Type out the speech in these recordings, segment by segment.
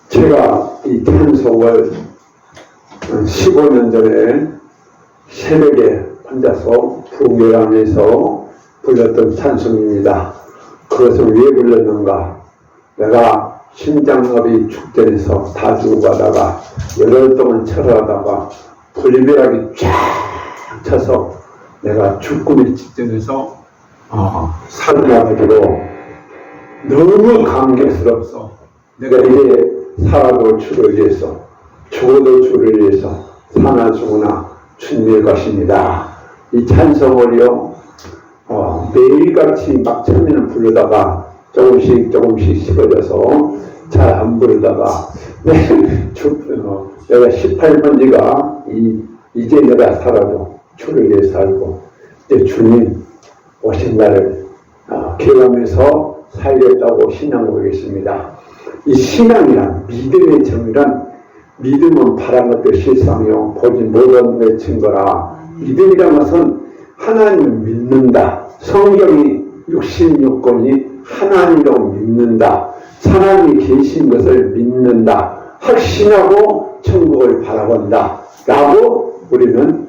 제가 이 찬송을 15년 전에 새벽에 혼자서 부흥회하면서 불렀던 찬송입니다. 그것을 왜 불렀는가? 내가 심장마비 축전에서 다 주고 가다가 열흘 동안 철회하다가 불비락이 쫙 쳐서 내가 죽음의 직전에서 살아나기로 너무 감격스럽소. 내가 이제 살아도 주를 위해서 죽어도 주를 위해서 사나 죽으나 주님의 것입니다. 이 찬송을요 매일같이 막 처음에는 부르다가 조금씩 식어져서 잘 안 부르다가 내가 18번지가 이제 내가 살아도 주를 위해 살고 이제 주님 오신 날을 기억하면서 살겠다고 신앙하고 있습니다. 이 신앙이란 믿음의 정의란 믿음은 바란 것도 실상이요 보지 못한 데 증거라. 믿음이란 것은 하나님을 믿는다. 성경이 66권이 하나님으로 믿는다. 하나님이 계신 것을 믿는다. 확신하고 천국을 바라본다 라고 우리는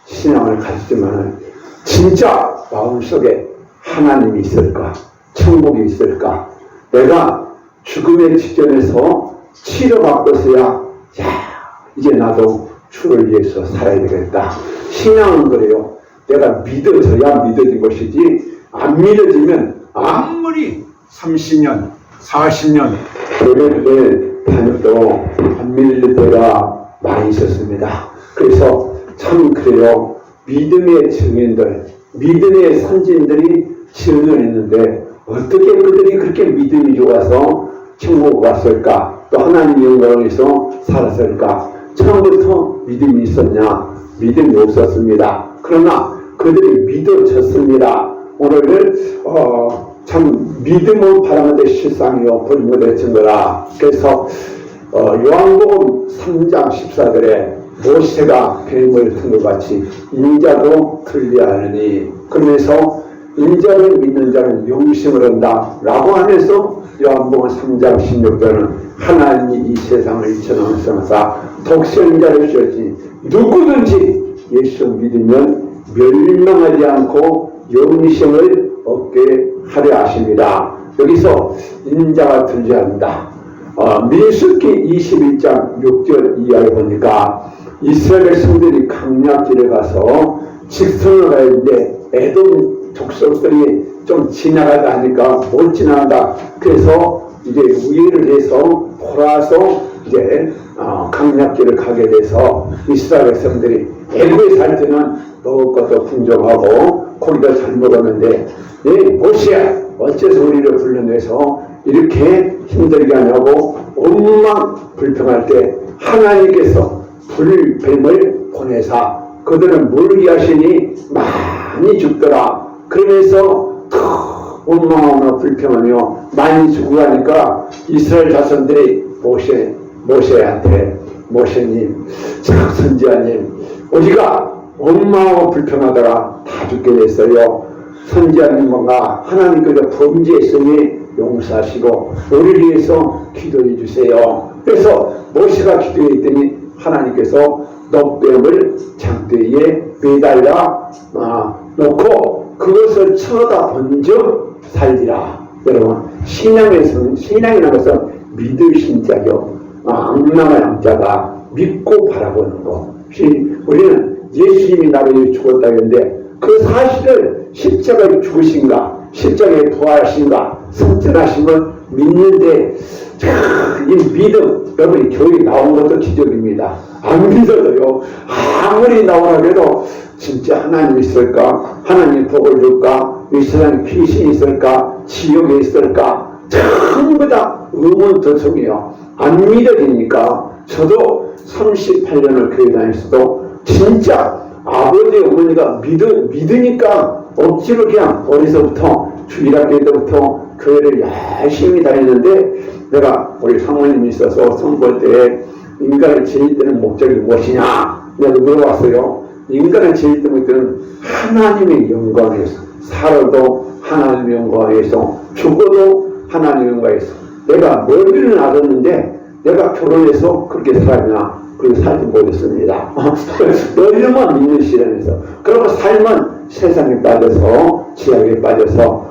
신앙을 가지지만 진짜 마음속에 하나님이 있을까? 천국이 있을까? 내가 죽음의 직전에서 치료받고서야 이제 나도 주를 위해서 살아야 되겠다. 신앙은 그래요. 내가 믿어져야 믿어진 것이지 안 믿어지면 아무리 30년 40년 교회를 다녀도 안 믿을 때가 많이 있었습니다. 그래서 참 그래요. 믿음의 증인들 믿음의 선진들이 증언했는데 어떻게 그들이 그렇게 믿음이 좋아서 천국 갔을까? 또 하나님 영광에서 살았을까? 처음부터 믿음이 있었냐? 믿음이 없었습니다. 그러나 그들이 믿어졌습니다. 오늘 참 믿음은 바라는데 실상이요 불못의 증거라. 그래서 요한복음 3장 14절에 모세가 뱀을 튼 것 같이 인자도 틀리하느니 그러면서 인자를 믿는 자는 영생을 얻는다 라고 하면서 요한복음 3장 16절은 하나님이 이 세상을 이처럼하사 독생자를 주셨지 누구든지 예수 믿으면 멸망하지 않고 영생을 얻게 하려 하십니다. 여기서 인자가 들려한다. 민수기 21장 6절 이하에 보니까 이스라엘 백성들이 강약길에 가서 직선을 가는데 에돔 족속들이 좀 지나가다 하니까 못 지나간다. 그래서 이제 우회를 해서 돌아서 이제 강약길을 가게 돼서 이스라엘 백성들이 애굽에 살 때는 먹을 것도 풍족하고 고기도 잘 먹었는데 모세야 어째서 우리를 불러내서 이렇게 힘들게 하냐고 온망 불평할 때 하나님께서 불뱀을 보내사 그들은 물게 하시니 많이 죽더라. 그러면서 원망하며 불평하며 많이 죽고 가니까 이스라엘 자손들이 모세한테 모세님, 선지자님 우리가 원망하고 불평하다가 다 죽게 됐어요. 선지자님과 하나님께서 범죄했으니 용서하시고 우리를 위해서 기도해 주세요. 그래서 모세가 기도했더니 하나님께서 녹뱀을 장대에 매달려 놓고 그것을 쳐다본 적 살리라. 여러분 신앙이라는 것은 믿으신 자요 악망한 양자가 믿고 바라보는 것. 우리는 예수님이 나를 위해 죽었다 했는데 그 사실을 십자가에 죽으신가 십자가에 부활하신가 승천하신 걸 믿는데 이 믿음 여러분이 교회에 나온 것도 기적입니다. 안 믿어도요 아무리 나오라 해도 진짜 하나님 있을까? 하나님 복을 줄까? 이 세상에 귀신이 있을까? 지옥에 있을까? 참 의문투성이요. 안 믿어지니까 저도 38년을 교회 다녔어도 진짜 아버지 어머니가 믿으니까 억지로 그냥 어려서부터 주일학교 때부터 교회를 열심히 다녔는데 내가 우리 사모님이 있어서 선거할 때 인간을 제일 때는 목적이 무엇이냐 내가 물어봤어요. 인간을 제일 때는 하나님의 영광에서 살아도 하나님의 영광에서 죽어도 하나님의 영광에서 내가 머리를 놔뒀는데 내가 결혼해서 그렇게 살았나 그렇게 살지 못했습니다. 머리만 믿는 시련에서 그러고 삶은 세상에 빠져서 지약에 빠져서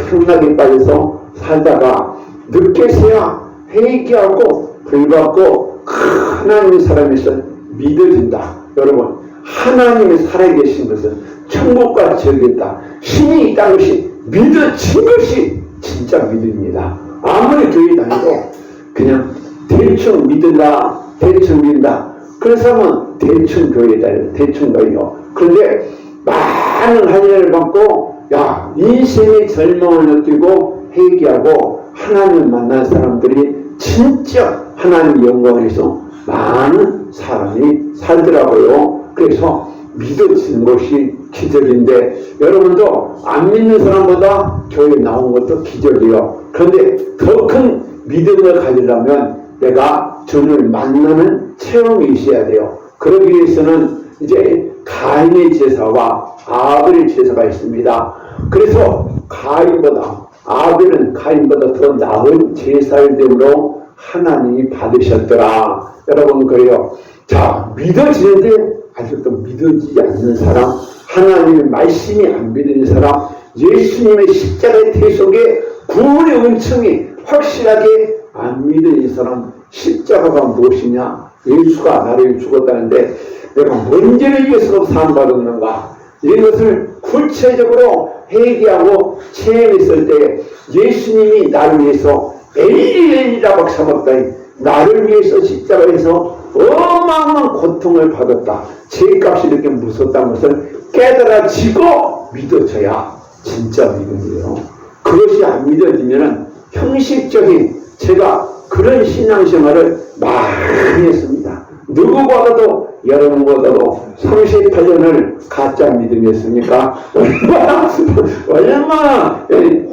흉락에 빠져서 살다가 늦게서야 회개하고 불받고 하나님의 사람에서 믿어진다. 여러분 하나님이 살아계신 것은 천국과 지옥이다. 신이 있다는 것이 믿어진 것이 진짜 믿음입니다. 아무리 교회 다니도 그냥 대충 믿는다 대충 믿는다 그런 사람은 대충 교회 다녀요. 대충 다녀요. 그런데 많은 한의를 받고 야 인생의 절망을 느끼고 회개하고 하나님을 만난 사람들이 진짜 하나님의 영광에서 많은 사람이 살더라고요. 그래서 믿어지는 것이 기적인데 여러분도 안 믿는 사람보다 교회에 나온 것도 기적이에요. 그런데 더 큰 믿음을 가지려면 내가 주를 만나는 체험이 있어야 돼요. 그러기 위해서는 이제 가인의 제사와 아벨의 제사가 있습니다. 그래서 아벨은 가인보다 더 나은 제사를 됨으로 하나님이 받으셨더라. 여러분 그래요. 자 믿어지는데 아직도 믿어지지 않는 사람, 하나님의 말씀이 안 믿는 사람, 예수님의 십자가의 대속에 구원의 은총이 확실하게 안 믿는 사람, 십자가가 무엇이냐? 예수가 나를 죽었다는데 내가 뭔 죄를 위해서 사함받았는가? 이런 것을 구체적으로 회개하고 체험했을 때 예수님이 나를 위해서 엘리라고 삼았다니 나를 위해서 십자가에서 어마어마한 고통을 받았다. 죄값이 이렇게 무섭다는 것을 깨달아지고 믿어져야 진짜 믿음이에요. 그것이 안 믿어지면 형식적인 제가 그런 신앙생활을 많이 했습니다. 누구보다도 여러분보다도 38년을 가짜 믿음이었으니까 얼마나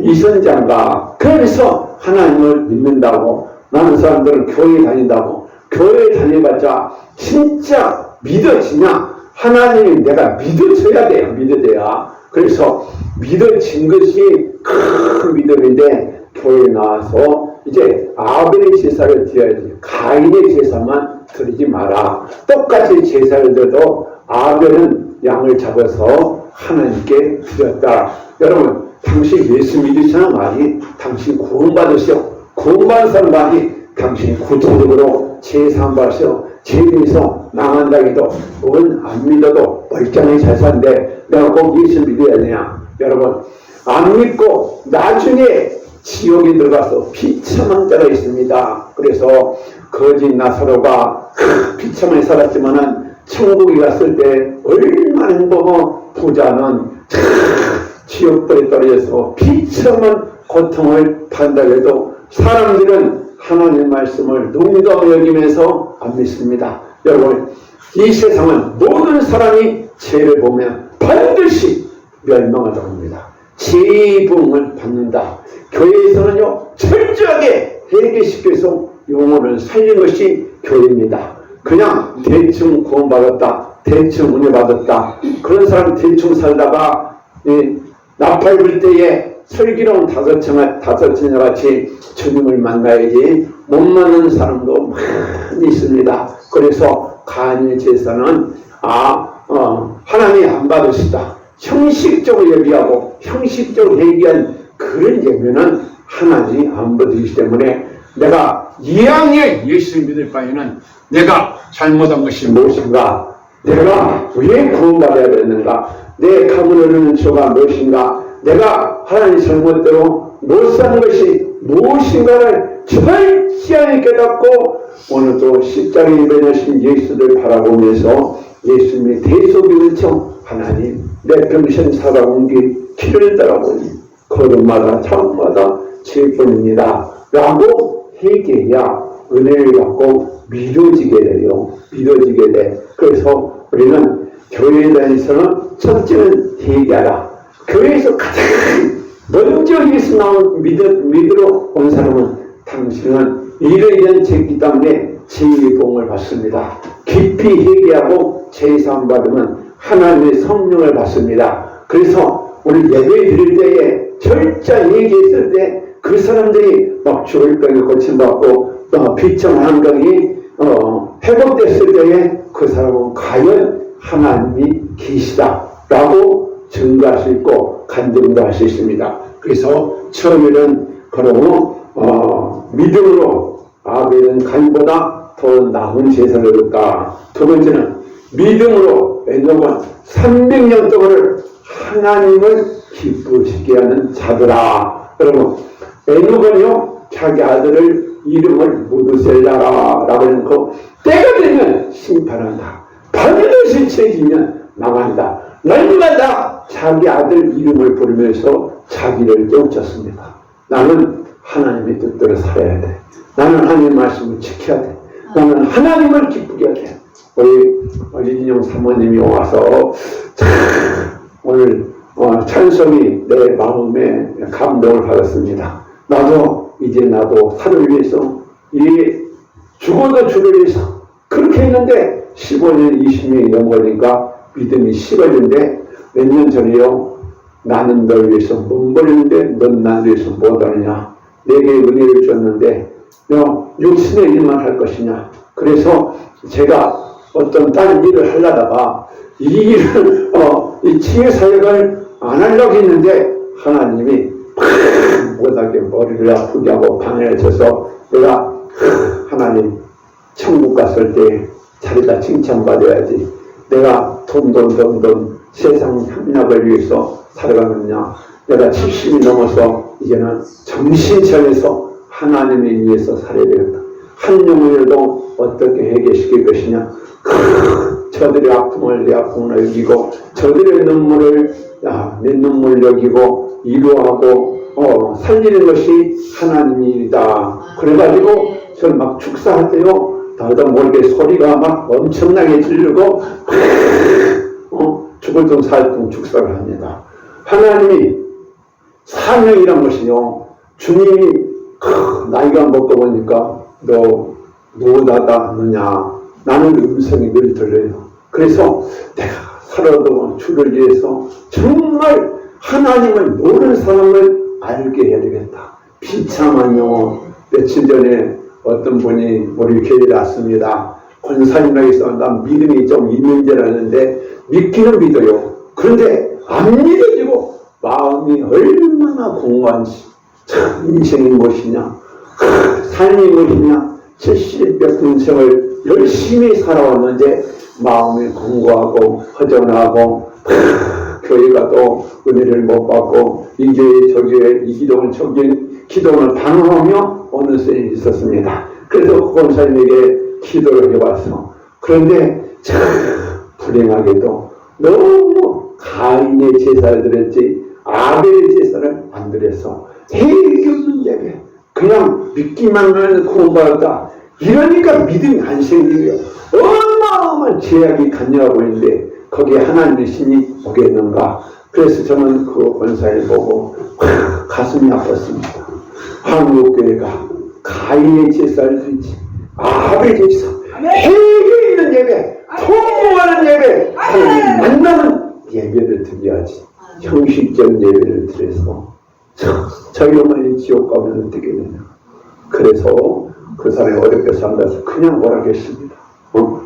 이선장가. 그래서 하나님을 믿는다고 많은 사람들은 교회 다닌다고 교회 다녀봤자 진짜 믿어지냐? 하나님이 내가 믿어져야 돼요. 믿어져야. 그래서 믿어진 것이 큰 믿음인데 교회에 나와서 이제 아벨의 제사를 드려야지 가인의 제사만 드리지 마라. 똑같이 제사를 드려도 아벨은 양을 잡아서 하나님께 드렸다. 여러분 당신 예수 믿으시는 말이 당신 구원받으시오. 구원받은 사람 말이 당신 구체적으로 제사 받으시오. 죄에서 망한다 해도 혹은 안 믿어도 멀쩡히 잘 사는데 내가 꼭 예수 믿어야 되냐? 여러분 안 믿고 나중에 지옥에 들어가서 비참한 자가 있습니다. 그래서 거짓 나사로가 비참하게 살았지만은 천국에 갔을 때 얼마나 행복하고 부자는 지옥불에 떨어져서 비참한 고통을 받는다고 해도 사람들은 하나님의 말씀을 농담 여기면서 안 믿습니다. 여러분 이 세상은 모든 사람이 죄를 보면 반드시 멸망하다고 합니다. 죄의 부흥을 받는다. 교회에서는요 철저하게 회개시켜서 영혼을 살린 것이 교회입니다. 그냥 대충 구원받았다, 대충 은혜 받았다, 그런 사람 대충 살다가 나팔 불 때에 슬기로운 다섯처녀 같이 주님을 만나야지 못 만나는 사람도 많이 있습니다. 그래서 가인의 제사는 하나님이 안 받으시다. 형식적으로 예비하고 형식적으로 회개한 그런 예배는 하나님이 안 받으시기 때문에 내가 이왕에 예수를 믿을 바에는 내가 잘못한 것이 무엇인가, 내가 왜 구원받아야 되는가, 내 가문 흐르는 죄가 무엇인가, 내가 하나님 잘못대로 못 사는 것이 무엇인가를 철저히 깨닫고 오늘도 십자가에 매달리신 예수를 바라보면서 예수님의 대속의 은총, 하나님 내 병신 살아온 길 길을 따라보니 걸음마다 차음마다 죄뿐입니다 라고 회개해야 은혜를 받고 믿어지게 돼요. 믿어지게 돼. 그래서 우리는 교회에 다니서는 첫째는 회개하라. 교회에서 가장 먼저 예수 나온 믿으러 온 사람은 당신은 이러이러한 죄이기 때문에 죄의 봉을 받습니다. 깊이 회개하고 죄사함 받으면 하나님의 성령을 받습니다. 그래서 우리 예배 드릴 때에 철저히 얘기했을 때 그 사람들이 막 죽을 병에 고침받고 비청 환경이 회복됐을 때에 그 사람은 과연 하나님이 계시다라고 증거할 수 있고 간증도 할 수 있습니다. 그래서 처음에는 바로 믿음으로 아벨은 가인보다 더 나은 제사를 드렸다. 두 번째는 믿음으로 에녹은 300년 동안을 하나님을 기쁘시게 하는 자들아. 여러분, 에녹은요 자기 아들을 이름을 무드셀라라고 하는 거 때가 되면 심판한다. 반드시 책이면 나간다. 날마다 자기 아들 이름을 부르면서 자기를 깨우쳤습니다. 나는 하나님의 뜻대로 살아야 돼. 나는 하나님의 말씀을 지켜야 돼. 나는 하나님을 기쁘게 해야 돼. 우리 어린이용 사모님이 와서 오늘 찬송이 내 마음에 감동을 받았습니다. 나도 살을 위해서 죽어도 주를 위해서 그렇게 했는데 15년 20년이 넘어가니까 믿음이 식어진데 몇 년 전에요. 나는 널 위해서 못 버리는데 넌 나를 위해서 못하느냐. 내게 은혜를 줬는데 너 육신의 일만 할 것이냐. 그래서 제가 어떤 다른 일을 하려다가 이 일을 이 치유사역을 안 하려고 했는데 하나님이 못하게 머리를 아프게 하고 방해를 쳐서 내가 하나님 천국 갔을 때 자리가 칭찬받아야지. 내가 돈 세상 협력을 위해서 살아가느냐. 내가 70이 넘어서 이제는 정신 차려서 하나님을 위해서 살아야 되겠다. 한 영혼이라도 어떻게 해결시킬 것이냐. 저들의 아픔을 내 아픔을 여기고 저들의 눈물을 내 눈물을 여기고 위로하고 살리는 것이 하나님의 일이다. 그래가지고 저는 막 축사할 때요 나도 모르게 소리가 막 엄청나게 지르고 죽을 둥 살 둥 축사를 합니다. 하나님이 사명이란 것이요 주님이 나이가 먹고 보니까 너 무엇하다 하느냐. 나는 음성이 늘 들려요. 그래서 내가 살아도 주를 위해서 정말 하나님을 모르는 사람을 알게 해야 되겠다. 비참한 영혼. 며칠 전에 어떤 분이 우리 교회에 왔습니다. 권사님에게 해서 난 믿음이 좀 있는 줄 알았는데 믿기는 믿어요. 그런데 안 믿어지고 마음이 얼마나 공허한지. 참 인생이 무엇이냐, 삶이 무엇이냐. 70몇 인생을 열심히 살아왔는데 마음이 공고하고 허전하고 교회 가도 은혜를 못 받고 이 교회 저 교회 이 기도는 저 기도를 방황하며 어느 쌤이 있었습니다. 그래서 권사님에게 기도를 해봤어. 그런데 참 불행하게도 너무 가인의 제사를 드렸지 아벨의 제사를 안 드려서 해결이 없는 예배. 그냥 믿기만 하는 공부하다. 이러니까 믿음이 안 생기고요. 어마어마한 제약이 간여하고 있는데 거기에 하나님의 신이 오겠는가. 그래서 저는 그 권사를 보고 가슴이 아팠습니다. 한국교회가 가인의 제사를 드리지 아벨의 제사, 해결이 있는 예배, 통보하는 예배, 하나님 만나는 예배를 드려야지. 형식적 예배를 드려서 저희 어머니 지옥 가면 어떻게 되냐. 그래서 그 사람이 어렵게 산다서 그냥 오라고 했습니다.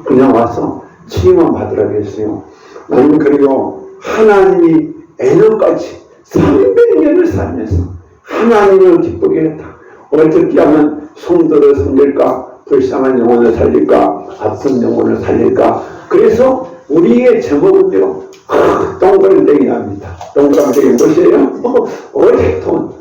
그냥 와서 치유만 받으라고 했어요. 나는 그리고 하나님이 에녹같이 300년을 살면서 하나님을 기쁘게 했다. 어떻게 하면 성도를 섬길까? 불쌍한 영혼을 살릴까? 아픈 영혼을 살릴까? 그래서 우리의 제목은요 동그랑땡이 납니다. 동그랑땡이 무엇이에요? 오직 돈,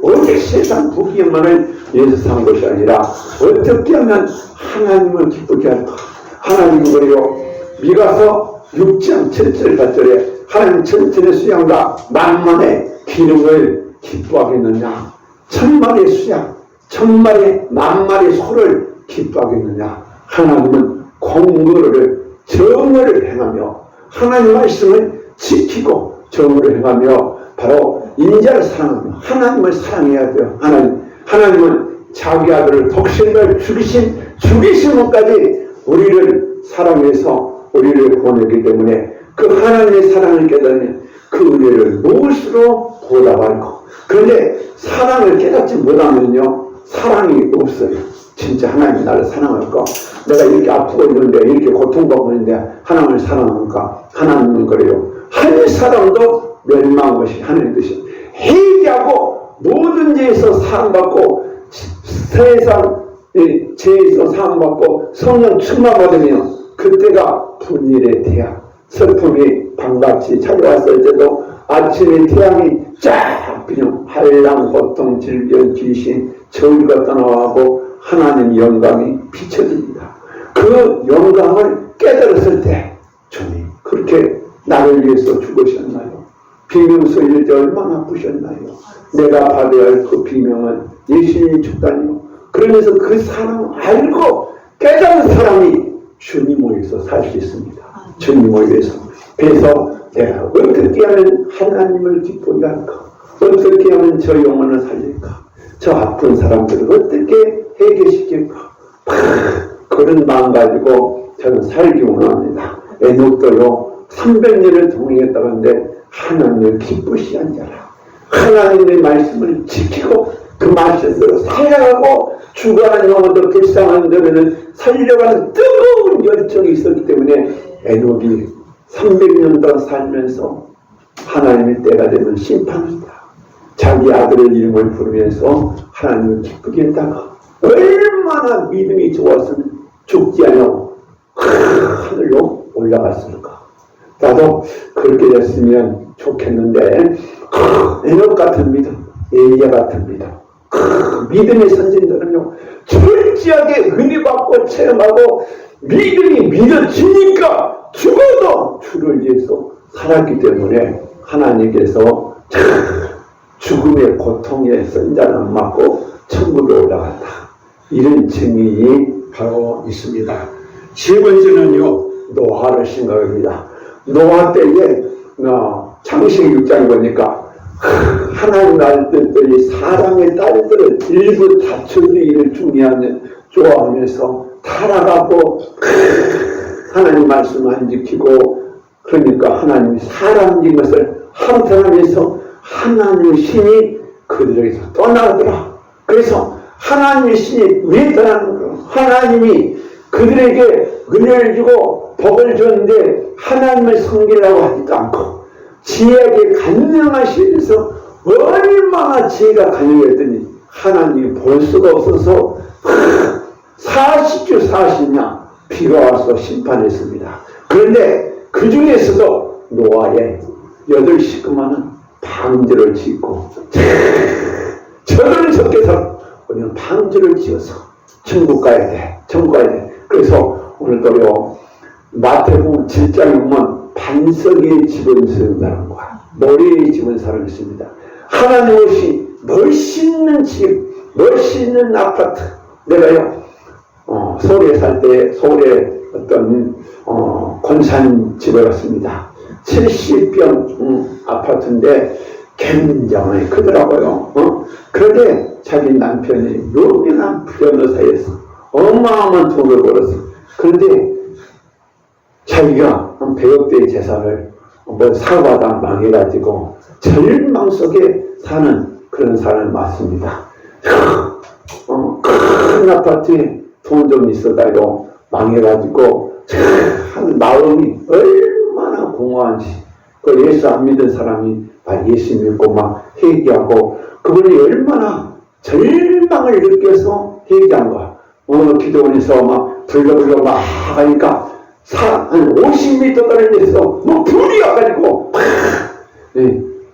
오직 세상 부귀영화를 위해서 산 것이 아니라 어떻게 하면 하나님을 기쁘게 할까? 하나님은 그리고 미가서 6장 7절 8절에 하나님 천천의 수양과 만만의 기름을 기뻐하겠느냐. 천만의 수양, 천마리 만마리 소를 기뻐하겠느냐. 하나님은 공의를 정의를 행하며 하나님 말씀을 지키고 정의를 행하며 바로 인자를 사랑하며 하나님을 사랑해야 돼요. 하나님은 자기 아들을 독생자를 죽이심까지 우리를 사랑해서 우리를 구원했기 때문에 그 하나님의 사랑을 깨달으면 그 은혜를 무엇으로 보답할까. 그런데 사랑을 깨닫지 못하면요 사랑이 없어요. 진짜 하나님이 나를 사랑할까? 내가 이렇게 아프고 있는데 이렇게 고통받고 있는데 하나님을 사랑할까? 하나님은 그래요. 한 사람도 멸망한 것이 하나님의 뜻이에요. 회개하고 모든 죄에서 사함받고 세상 죄에서 사함받고 성령 충만받으면 그때가 분일의 태양, 슬픔이 반갑이 찾아왔을 때도 아침에 태양이 쫙 그냥 한량 고통 질병 귀신 저울과 떠나가고 하나님 영광이 비춰집니다. 그 영광을 깨달았을 때 주님 그렇게 나를 위해서 죽으셨나요? 비명소 일때 얼마나 아프셨나요? 내가 받아야 할 그 비명은 예수님이 줬다니요. 그러면서 그 사랑을 알고 깨달은 사람이 주님을 위해서 살 수 있습니다. 주님을 위해서. 그래서 내가 어떻게 하면 하나님을 기쁘게 할까? 어떻게 하면 저 영혼을 살릴까? 저 아픈 사람들을 어떻게 해결시킬까? 그런 마음 가지고 저는 살기 원합니다. 에녹도요 300년을 동행했다는데 하나님을 기쁘시한 자라. 하나님의 말씀을 지키고 그 말씀대로 살아가고 죽어가는 영혼도 불쌍한 데는 살려고 하는 뜨거운 열정이 있었기 때문에 에녹이 300년 동안 살면서 하나님의 때가 되면 심판한다. 자기 아들의 이름을 부르면서 하나님을 기쁘게 했다가 얼마나 믿음이 좋았으면 죽지 않아 하늘로 올라갔을까. 나도 그렇게 됐으면 좋겠는데 에녹 같은 믿음, 엘리야 같은 믿음, 믿음의 선진들은요 철저하게 은혜받고 체험하고 믿음이 믿어지니까 죽어도 주를 위해서 살았기 때문에 하나님께서 죽음의 고통에 선자는 맞고 천국에 올라갔다. 이런 증인이 바로 있습니다. 세 번째는요 노아를 생각합니다. 노아 때에 장세기 6장에 보니까 하나님 나라의 뜻들이 사람의 딸들을 일부 다처들이 이를 좋아하면서 타락하고 하나님 말씀을 안 지키고 그러니까 하나님이 사람인 것을 한탄하면서 하나님의 신이 그들에게서 떠나더라. 그래서 하나님의 신이 왜 떠나는가? 하나님이 그들에게 은혜를 주고 복을 줬는데 하나님을 섬기려고 하지도 않고 지혜에게 간증하시면서 얼마나 지혜가 간증했더니 하나님이 볼 수가 없어서 40주 40년 비가 와서 심판했습니다. 그런데 그 중에서도 노아의 8식구만은 방주를 짓고 저들은 적게 살아 우리는 방주를 지어서 천국 가야 돼. 천국 가야 돼. 그래서 오늘도요 마태복음 7장에 보면 반석의 집을 세운다는 거야. 모래의 집을 사람이 있습니다. 하나님 없이 멋있는 집, 멋있는 아파트. 내가요 서울에 살 때 서울에 어떤 권산 집에 갔습니다. 70평 아파트인데 굉장히 크더라고요. 그런데 자기 남편이 유명한 변호사에서 어마어마한 돈을 벌었어. 그런데 자기가 한 100억대의 재산을 사고하다 망해가지고 절망 속에 사는 그런 사람을 맞습니다. 큰 아파트에 돈 좀 있어가지고 망해가지고 한 마음이 얼마나 공허한지. 그 예수 안 믿은 사람이 예수 믿고 막 회개하고 그분이 얼마나 절망을 느껴서 회개한 거야. 기도원에서 막 불러불러 막 하니까 한 50m 떨어져서 뭐 불이 와가지고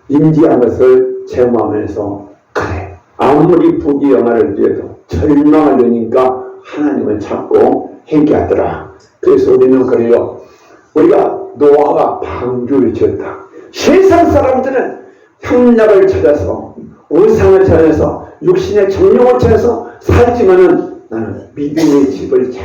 임지한 것을 체험하면서 그래 아무리 부귀 영화를 위해도 절망을 느니까 하나님을 찾고 회개하더라. 그래서 우리는 그래요. 우리가 노아가 방주를 지었다. 세상 사람들은 향락을 찾아서 우상을 차려서 육신의 정욕을 차려서 살지만은 나는 믿음의 집을 잘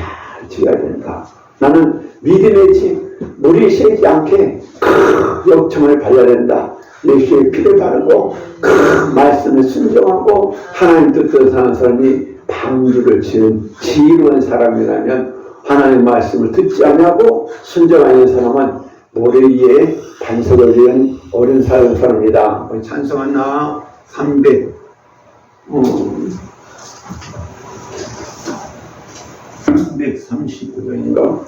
지어야 된다. 나는 믿음의 집, 물이 새지 않게 큰 역청을 발라야 된다. 예수의 피를 바르고 큰 말씀을 순종하고 하나님 뜻대로 사는 사람이 방주를 지은 지혜로운 사람이라면 하나님 말씀을 듣지 않냐고 순종하는 사람은 모래 위에 반석을 지은 어린 사람이다. 찬송한 나 339장인가?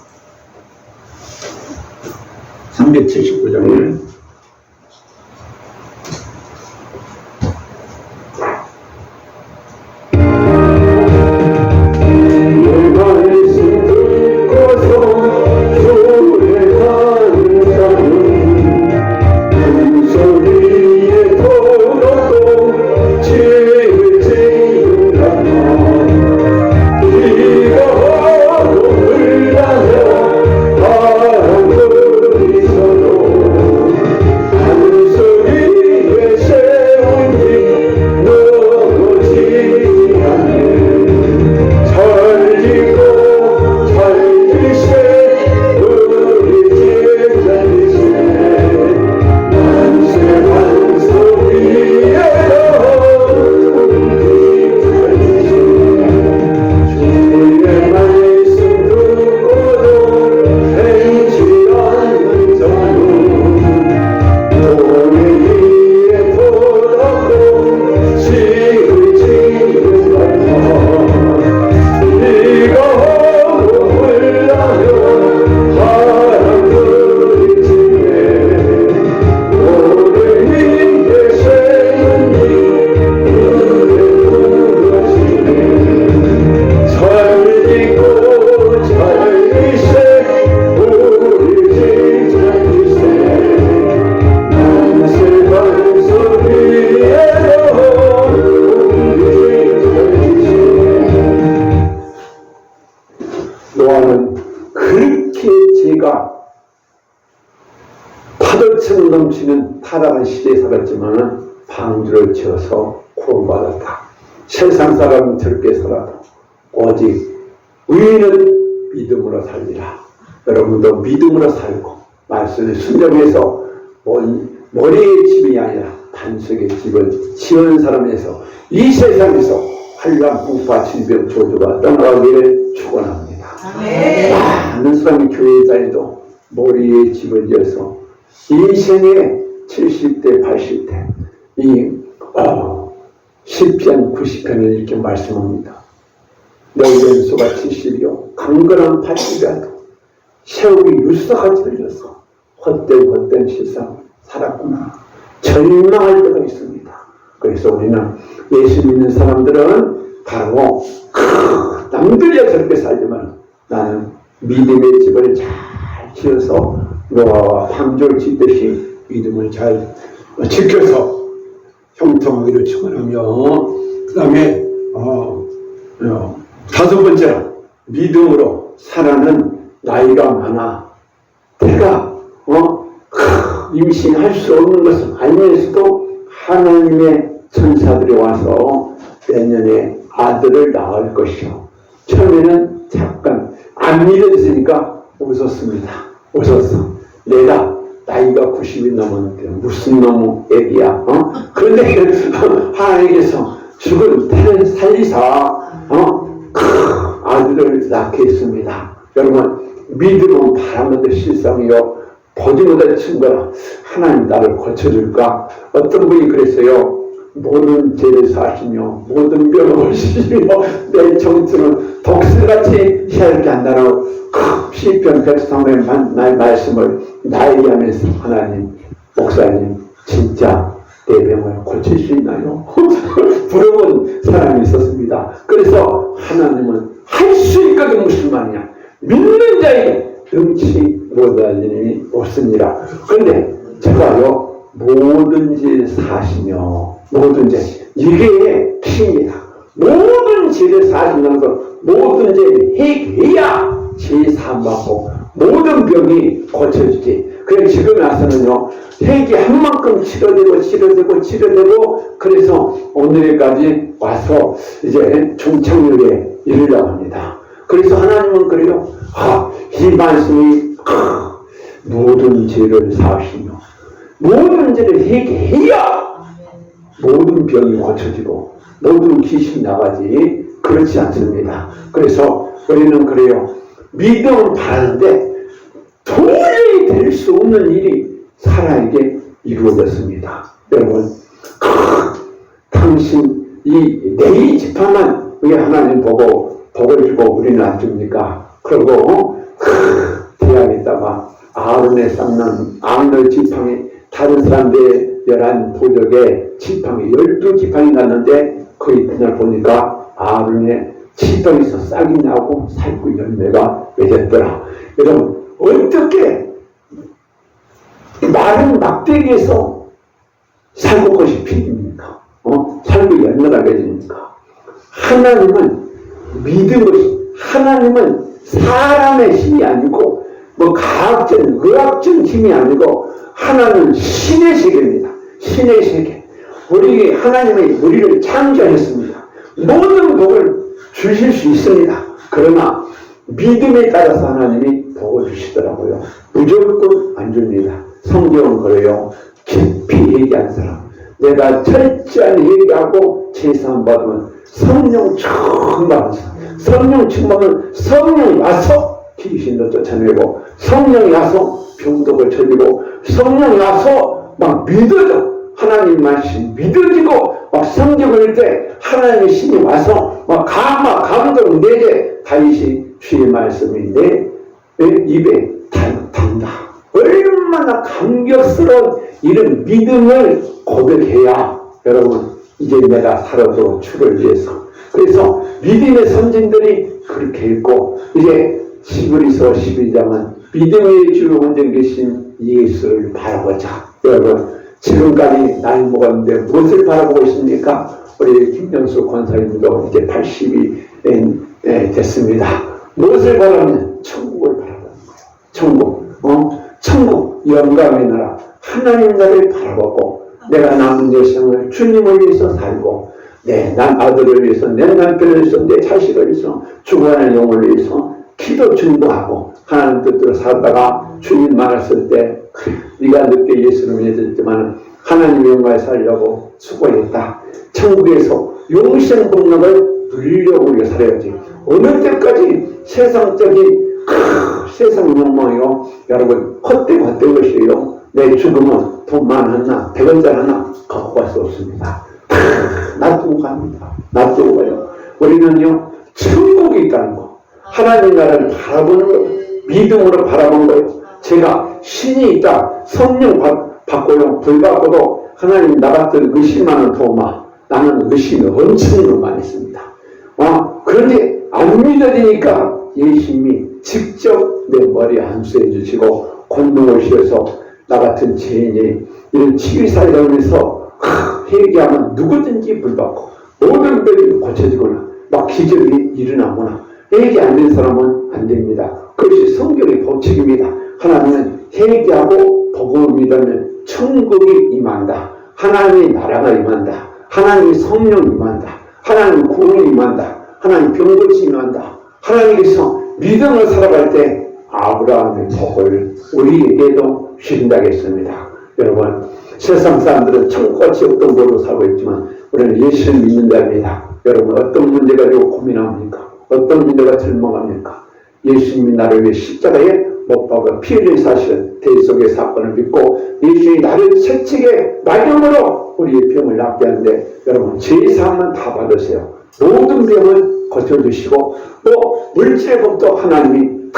379장을 노아는 그렇게 죄가 파도처럼 넘치는 타락한 시대에 살았지만은 방주를 지어서 구원받았다. 세상 사람은 저렇게 살아도 오직 의인은 믿음으로 살리라. 여러분도 믿음으로 살고 말씀을 순종해서 머리의 집이 아니라 반석의 집을 지은 사람에서 이 세상에서 환난, 부파, 질병, 저주가 떠나가기를 축원합니다. 많은 사람이 교회에 다니도 머리에 집을 지어서 인생의 70대, 80대 이 10편, 90편을 이렇게 말씀합니다. 너희 연수가 70이요 강건한 80이라도 세월이 유서같이 흘려서 헛된 세상 살았구나 절망할 때가 있습니다. 그래서 우리는 예수 믿는 사람들은 바로 남들이야 저렇게 살지만 나는 믿음의 집을 잘 지어서 노아와 방주를 짓듯이 믿음을 잘 지켜서 형통하기를 축원하며 그 다음에 다섯 번째로 믿음으로 살아는 나이가 많아 내가 임신할 수 없는 것을 알면서도 하나님의 천사들이 와서 내년에 아들을 낳을 것이요. 처음에는 잠깐 안 믿어지니까 웃었습니다. 웃었어. 내가 나이가 90이 넘었는데 무슨 놈의 애기야. 그런데 하나님께서 죽은 태를 살리사 아들을 낳게 했습니다. 여러분 믿음은 바라는 데 실상이요 보지 못할 친구라 하나님 나를 고쳐줄까? 어떤 분이 그랬어요. 모든 죄를 사시며 모든 병을 오시며 내 정수는 독수같이 혈기 한다라고 시편 103의 나의 말씀을 나에게 하면서 하나님 목사님 진짜 내 병을 고칠 수 있나요? 물어본 사람이 있었습니다. 그래서 하나님은 할 수 있거든. 무슨 말이냐 믿는 자에게 능치 못할 일이 없습니다. 그런데 제가요 모든 죄 사시며 모든 죄 이게 키입니다. 모든 죄를 사시면서 모든 죄를 해결해야 죄 사함받고 모든 병이 고쳐지지. 그래 지금 와서는요, 회개 한 만큼 치료되고 그래서 오늘까지 와서 이제 종착역에 이르려고 합니다. 그래서 하나님은 그래요. 이 말씀이 모든 죄를 사하시며 모든 죄를 회개해야 모든 병이 고쳐지고 모든 귀신이 나가지. 그렇지 않습니다. 그래서 우리는 그래요. 믿음은 바라는데 도저히 될 수 없는 일이 사람에게 이루어졌습니다. 여러분, 당신 이 네 지파만 왜 하나님 보고 복을 주고 우리는 안 줍니까? 그리고 대학에다가 아론의 쌍난 아론의 지팡이 다른 사람들의 11 도적의 지팡이 12지팡이 났는데 그 이튿날 보니까 아론의 지팡이에서 싹이 나고 살구 열매가 맺었더라. 여러분, 어떻게 마른 막대기에서 살구꽃이 피입니까? 살구 열매가 맺습니까? 하나님은 하나님은 사람의 힘이 아니고 과학적, 의학적 힘이 아니고 하나님은 신의 세계입니다. 신의 세계. 하나님이 우리를 창조했습니다. 모든 복을 주실 수 있습니다. 그러나 믿음에 따라서 하나님이 복을 주시더라고요. 무조건 안 줍니다. 성경은 그래요. 깊이 얘기한 사람, 내가 철저히 얘기하고 제사함 받으면 성령 충만하죠. 성령 충만은 성령이 와서 귀신도 쫓아내고 성령이 와서 병독을 쳐지고 성령이 와서 막 믿어져. 하나님 말씀 믿어지고 막 성경을 읽을 때 하나님의 신이 와서 막 감동 내게 다윗이 주의 말씀이 내 입에 담다. 얼마나 감격스러운 이런 믿음을 고백해야 여러분 이제 내가 살아도 주를 위해서. 그래서 믿음의 선진들이 그렇게 했고 이제 히브리서 12장은 믿음의 주 원전 계신 예수를 바라보자. 여러분 지금까지 나이 먹었는데 무엇을 바라보고 있습니까? 우리 김명수 권사님도 이제 80이 됐습니다. 무엇을 바라보면 천국을 바라보는 거예요. 천국 영광의 나라 하나님 나라를 바라보고 내가 남은 여생을 주님을 위해서 살고 난 아들을 위해서 내 남편을 위해서 내 자식을 위해서 죽어가는 영혼을 위해서 기도 중보하고 하나님 뜻대로 살다가 주님 만났을 때 네가 늦게 예수를 믿었지만 하나님의 영광에 살려고 수고했다. 천국에서 영생 복락을 누리려고 우리가 살아야지. 어느 때까지 세상적인 세상 욕망이요. 여러분 헛된 것이에요. 내 죽음은 돈 많았나 100원짜리 하나 갖고 갈 수 없습니다. 놔두고 갑니다. 놔두고 가요. 우리는요 천국이 있다는 거, 하나님 나라를 바라보는 거예요. 믿음으로 바라보는 거예요. 제가 신이 있다, 성령 받고요, 불 받고도 하나님 나 같은 의심하는 도마, 나는 의심이 엄청 많이 있습니다. 그런데 안 믿어지니까 예수님이 직접 내 머리에 안수해 주시고 권능을 씌워서 나 같은 죄인이 이런 치유사를 하면서 회개하면 누구든지 불받고 모든 병이 고쳐지거나 막 기적이 일어나거나 회개 안 된 사람은 안 됩니다. 그것이 성경의 법칙입니다. 하나님은 회개하고 복음을 믿으면 천국이 임한다. 하나님의 나라가 임한다. 하나님의 성령이 임한다. 하나님의 구원이 임한다. 하나님 병고치 임한다. 하나님께서 믿음을 살아갈 때 아브라함의 복을 우리에게도 주신다고 했습니다. 여러분 세상 사람들은 천국같이 어떤 걸로 살고 있지만 우리는 예수를 믿는답니다. 여러분 어떤 문제 가지고 고민합니까? 어떤 문제가 절망합니까? 예수님이 나를 위해 십자가에 못 박아 피 흘린 사실은 대속의 사건을 믿고 예수님이 나를 채찍에 말름으로 우리의 병을 낫게 하는데 여러분 제사함은 다 받으세요. 모든 병을 고쳐주시고 또 물질의 법도 하나님이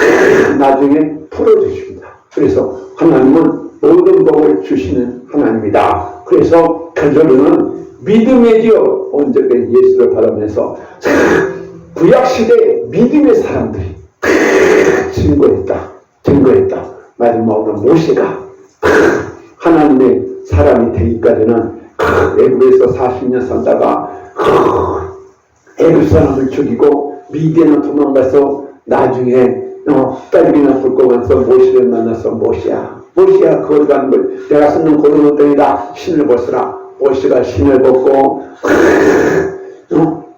나중에 풀어주십니다. 그래서 하나님은 모든 복을 주시는 하나님이다. 그래서 결론은 믿음의 기업 온전히 예수를 바라면서 구약시대 믿음의 사람들이 증거했다. 마지막으로 모세가 하나님의 사람이 되기까지는 애굽에서 40년 살다가 애굽 사람을 죽이고 미디안으로 도망가서 나중에 딸기나 불고면서 모시를 만나서 모시야 거기 가는 걸 내가 쓰는 고등어덩이다 신을 벗으라. 모시가 신을 벗고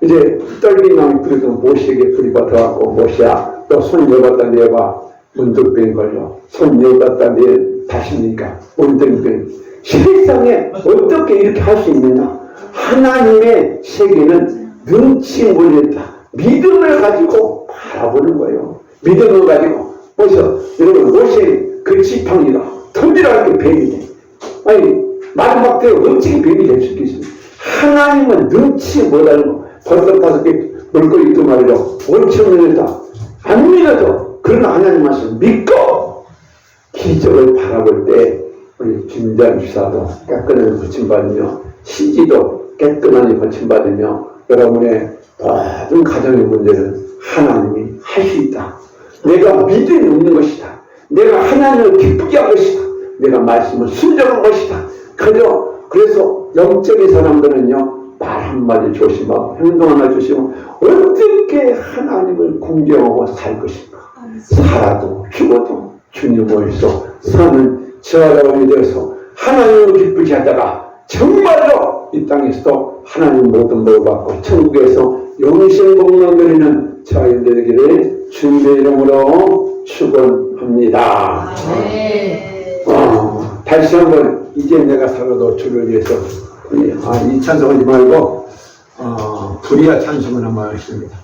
이제 떨기나무 뿌리던 모시에게 불이 받아갖고 모시야 또 손 여봤다 내봐 문득병 걸려. 손 여봤다 내 다십니까 문득병. 세상에 어떻게 이렇게 할 수 있느냐. 하나님의 세계는 눈치 몰렸다. 믿음을 가지고 바라보는 거예요. 믿음을 가지고 보셔 여러분 모세 그 지팡이가 덤비라는 게 뱀이 돼. 아니 마지막 때 어떻게 뱀이 될 수 있겠습니까? 하나님은 눈치 못하는 거. 벌써 물고기 두 마리로 5,000년이다. 안 믿어도 그러나 하나님 말씀 믿고 기적을 바라볼 때 우리 김장 주사도 깨끗하게 고침받으며 시지도 깨끗하게 고침받으며 여러분의 모든 가정의 문제는 하나님이 할 수 있다. 내가 믿음이 없는 것이다. 내가 하나님을 기쁘게 한 것이다. 내가 말씀을 순종한 것이다. 그래서 영적인 사람들은요 말 한마디 조심하고 행동 하나 조심하고 어떻게 하나님을 공경하고 살 것인가. 살아도 죽어도 주님으로서 사는 저하다원이 되어서 하나님을 기쁘게 하다가 정말로 이 땅에서도 하나님 모든 걸 받고 천국에서 영생 복만 누리는 저희들 되기를 주님의 이름으로 축원합니다. 다시 한번 이제 내가 살아도 주를 위해서 이 찬송하지 말고 불이야 찬송을 한번 하겠습니다.